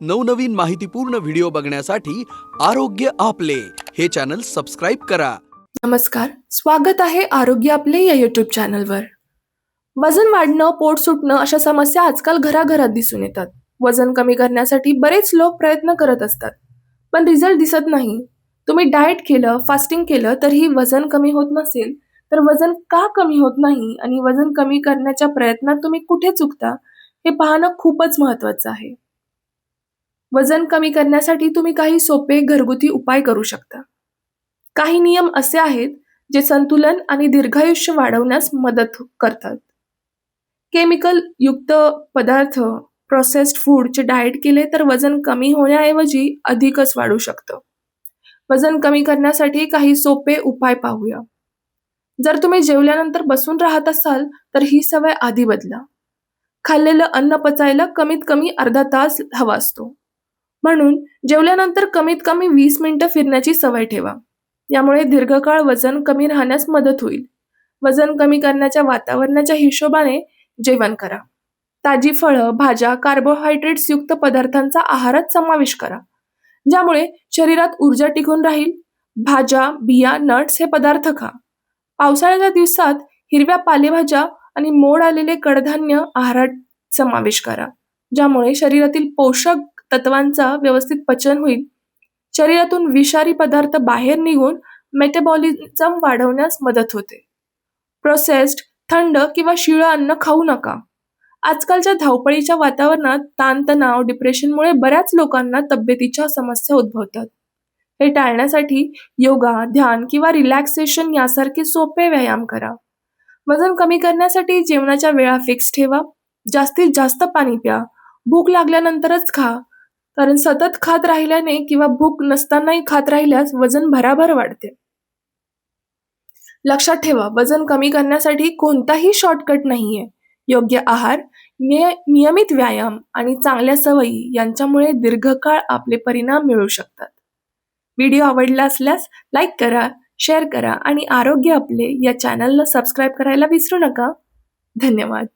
नवनवीन माहितीपूर्ण व्हिडिओ बघण्यासाठी आरोग्य आपले हे चॅनल सबस्क्राइब करा। नमस्कार, स्वागत आहे आरोग्य आपले या यूट्यूब चॅनलवर। वजन वाढणं, पोट सुटणं अशा समस्या आजकाल घराघरात दिसून येतात। वजन कमी करण्यासाठी बरेच लोक प्रयत्न करत असतात, पण रिझल्ट दिसत नाही। तुम्ही डाएट केलं, फास्टिंग केलं तरीही वजन कमी होत नसेल, तर वजन का कमी होत नाही आणि वजन कमी करण्याच्या प्रयत्नात तुम्ही कुठे चुकता हे पाहणं खूपच महत्त्वाचं आहे। वजन कमी करण्यासाठी तुम्ही काही सोपे घरगुती उपाय करू शकता। काही नियम असे आहेत जे संतुलन आणि दीर्घायुष्य वाढवण्यास मदत करतात। केमिकल युक्त पदार्थ, प्रोसेस्ड फूडचे डाएट केले तर वजन कमी होण्याऐवजी अधिकच वाढू शकतं। वजन कमी करण्यासाठी काही सोपे उपाय पाहूया। जर तुम्ही जेवल्यानंतर बसून राहत असाल तर ही सवय आधी बदला। खाल्लेलं अन्न पचायला कमीत कमी अर्धा तास हवा असतो, म्हणून जेवल्यानंतर कमीत कमी 20 मिनिटं फिरण्याची सवय ठेवा। यामुळे दीर्घकाळ वजन कमी राहण्यास मदत होईल। वजन कमी करण्याच्या वातावरणाच्या हिशोबाने जेवण करा। ताजी फळं, भाज्या, कार्बोहायड्रेट्स युक्त पदार्थांचा आहारात समावेश करा, ज्यामुळे शरीरात ऊर्जा टिकून राहील। भाज्या, बिया, नट्स हे पदार्थ खा। पावसाळ्याच्या दिवसात हिरव्या पालेभाज्या आणि मोड आलेले कडधान्य आहारात समावेश करा, ज्यामुळे शरीरातील पोषक तत्वांचा व्यवस्थित पचन होईल। शरीरातून विषारी पदार्थ बाहेर निघून मेटाबॉलिझम वाढवण्यास मदत होते। प्रोसेस्ड, थंड किंवा शिळं अन्न खाऊ नका। आजकालच्या धावपळीच्या वातावरणात ताणतणाव, डिप्रेशनमुळे बऱ्याच लोकांना तब्येतीच्या समस्या उद्भवतात। हे टाळण्यासाठी योगा, ध्यान किंवा रिलॅक्सेशन यासारखे सोपे व्यायाम करा। वजन कमी करण्यासाठी जेवणाच्या वेळा फिक्स ठेवा। जास्तीत जास्त पाणी प्या। भूक लागल्यानंतरच खा, कारण सतत खात राहिल्याने किंवा भूक नसतानाही खात राहिल्यास वजन भराभर वाढते। लक्षात ठेवा, वजन कमी करण्यासाठी कोणताही शॉर्टकट नाहीये। योग्य आहार, नियमित व्यायाम आणि चांगल्या सवयी यांच्यामुळे दीर्घकाळ आपले परिणाम मिळू शकतात। व्हिडिओ आवडला असल्यास लाईक करा, शेअर करा आणि आरोग्य आपले या चॅनलला सबस्क्राइब करायला विसरू नका। धन्यवाद।